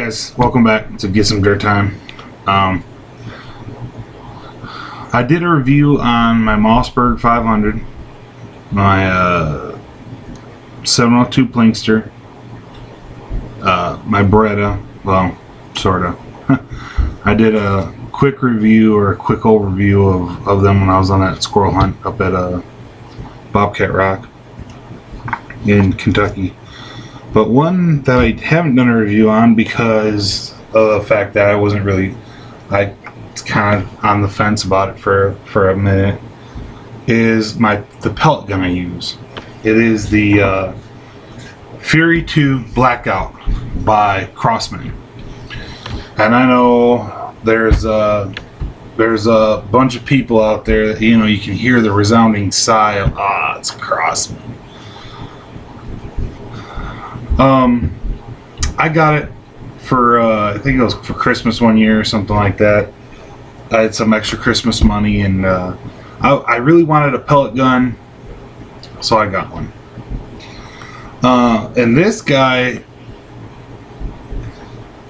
Guys, welcome back to Get Some Dirt Time. I did a review on my Mossberg 500, my 702 Plinkster, my Beretta, well, sorta. I did a quick review or a quick overview of them when I was on that squirrel hunt up at Bobcat Rock in Kentucky. But one that I haven't done a review on because of the fact that I wasn't really, I was kind of on the fence about it for a minute, is the pellet gun I use. It is the Fury 2 Blackout by Crossman. And I know there's a bunch of people out there that, you know, you can hear the resounding sigh of, it's Crossman. I got it for, I think it was for Christmas one year or something like that. I had some extra Christmas money, and I really wanted a pellet gun, so I got one. And this guy,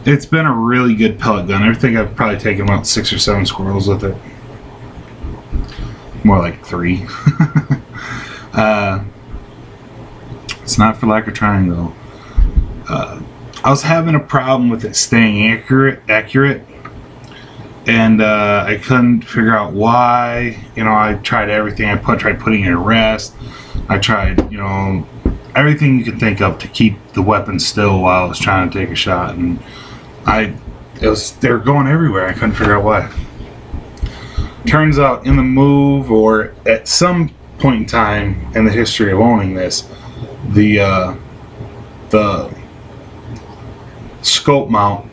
it's been a really good pellet gun. I think I've probably taken about 6 or 7 squirrels with it. More like 3. It's not for lack of trying, though. I was having a problem with it staying accurate, and I couldn't figure out why. You know, I tried everything. I tried putting it at rest. I tried, you know, everything you could think of to keep the weapon still while I was trying to take a shot, and they were going everywhere. I couldn't figure out why. Turns out, in the move, or at some point in time in the history of owning this, the scope mount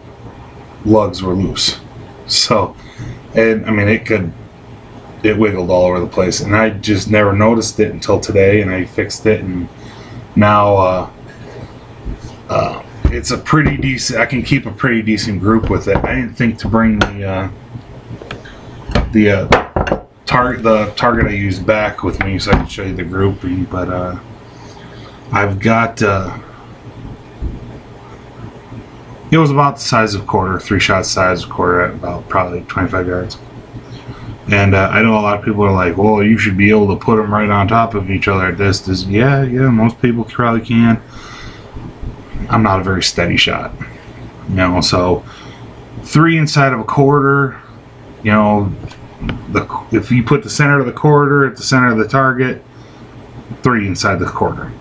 lugs were loose. So, and I mean, it wiggled all over the place, and I just never noticed it until today, and I fixed it, and now it's a pretty decent, I can keep a pretty decent group with it. I didn't think to bring the target I used back with me so I could show you the grouping, but I've got it was about the size of a quarter, 3-shot size of a quarter at about probably 25 yards. And I know a lot of people are like, well, you should be able to put them right on top of each other at this. Yeah, most people probably can. I'm not a very steady shot, you know, so 3 inside of a quarter, you know, if you put the center of the quarter at the center of the target, 3 inside the quarter.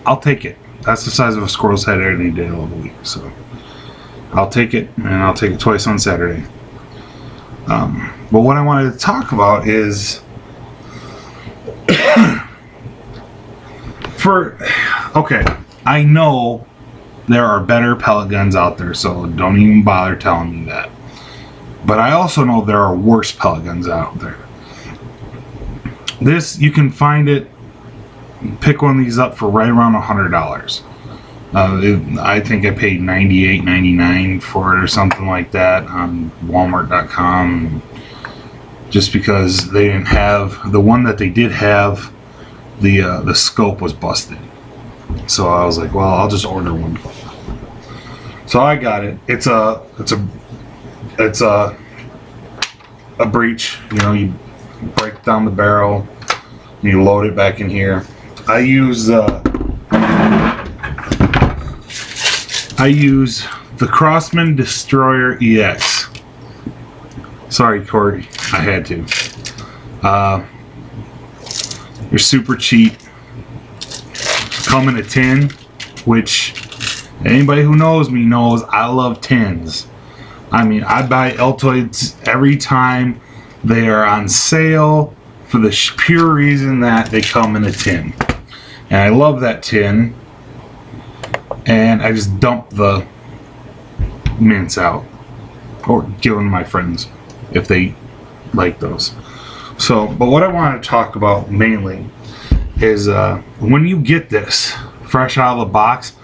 I'll take it. That's the size of a squirrel's head any day of the week, so I'll take it, and I'll take it twice on Saturday. But what I wanted to talk about is okay, I know there are better pellet guns out there, so don't even bother telling me that. But I also know there are worse pellet guns out there. This, you can find it, pick one of these up for right around $100. I think I paid $98.99 for it or something like that on Walmart.com, just because they didn't have the one that they did have. The scope was busted, so I was like, well, I'll just order one. So I got it. It's a breech. You know, you break down the barrel, you load it back in here. I use the Crossman Destroyer EX. Sorry, Corey, I had to. They're super cheap. Come in a tin, which anybody who knows me knows I love tins. I mean, I buy Altoids every time they are on sale for the pure reason that they come in a tin. And I love that tin, and I just dump the mints out, or give them to my friends if they like those. So, but what I want to talk about mainly is when you get this fresh out of the box,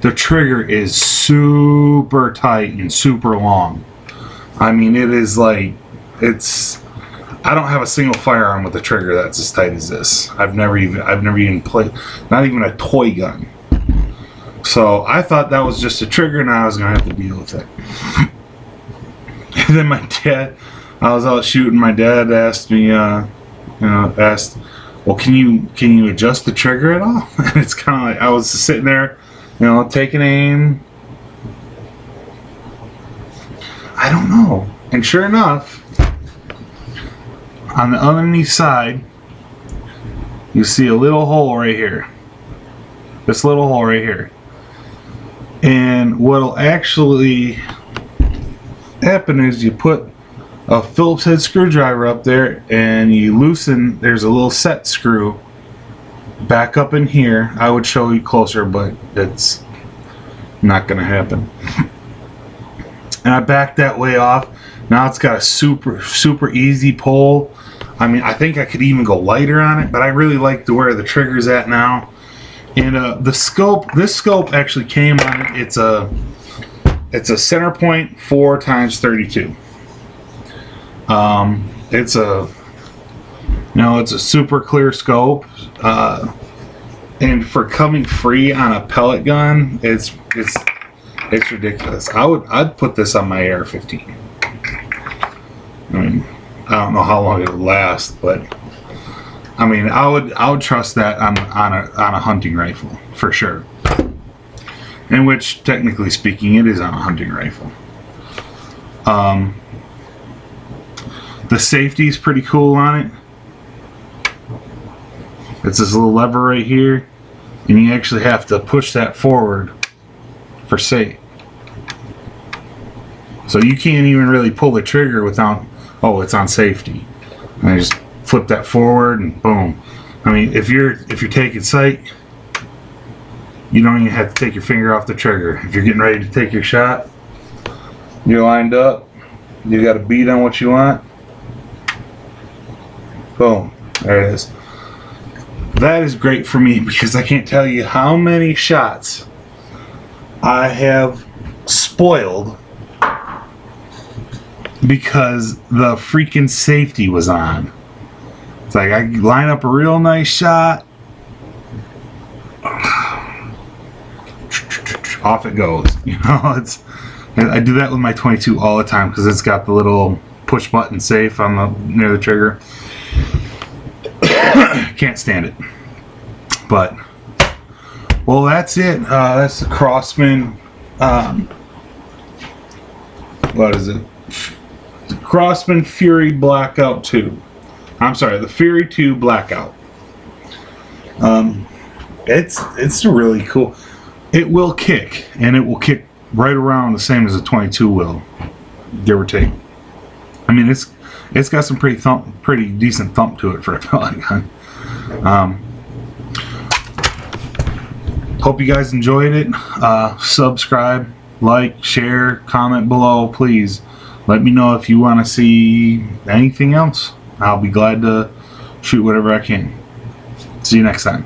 the trigger is super tight and super long. I mean, it is like, I don't have a single firearm with a trigger that's as tight as this. I've never even played, not even a toy gun. So I thought that was just a trigger and I was going to have to deal with it. And then my dad, I was out shooting, my dad asked me, asked, well, can you adjust the trigger at all? And it's kind of like, I was sitting there, taking aim. I don't know. And sure enough, on the underneath side, you see a little hole right here. This little hole right here. And what'll actually happen is you put a Phillips head screwdriver up there and you loosen, there's a little set screw back up in here. I would show you closer, but it's not gonna happen. And I backed that way off. Now it's got a super easy pull. I mean, I think I could even go lighter on it, but I really like where the trigger's at now. And the scope, this scope actually came on it. It's a center point 4x32. It's a super clear scope, and for coming free on a pellet gun, it's ridiculous. I'd put this on my AR-15. I mean, I don't know how long it'll last, but I mean, I would trust that on a hunting rifle for sure. In which, technically speaking, it is on a hunting rifle. The safety is pretty cool on it. It's this little lever right here, and you actually have to push that forward for safe. So you can't even really pull the trigger without, oh, it's on safety. And I just flip that forward and boom. I mean, if you're taking sight, you don't even have to take your finger off the trigger. If you're getting ready to take your shot, you're lined up, you got a bead on what you want. Boom, there it is. That is great for me because I can't tell you how many shots I have spoiled because the freaking safety was on. It's like I line up a real nice shot, off it goes. I do that with my 22 all the time because it's got the little push button safe on near the trigger. Can't stand it. But well, that's it. That's the Crossman. What is it? The Crossman Fury Blackout 2. I'm sorry, the Fury 2 Blackout. It's really cool. It will kick, and it will kick right around the same as a 22 will, give or take. I mean, it's got some pretty decent thump to it for a pellet gun. Hope you guys enjoyed it. Subscribe, like, share, comment below, please. Let me know if you want to see anything else. I'll be glad to shoot whatever I can. See you next time.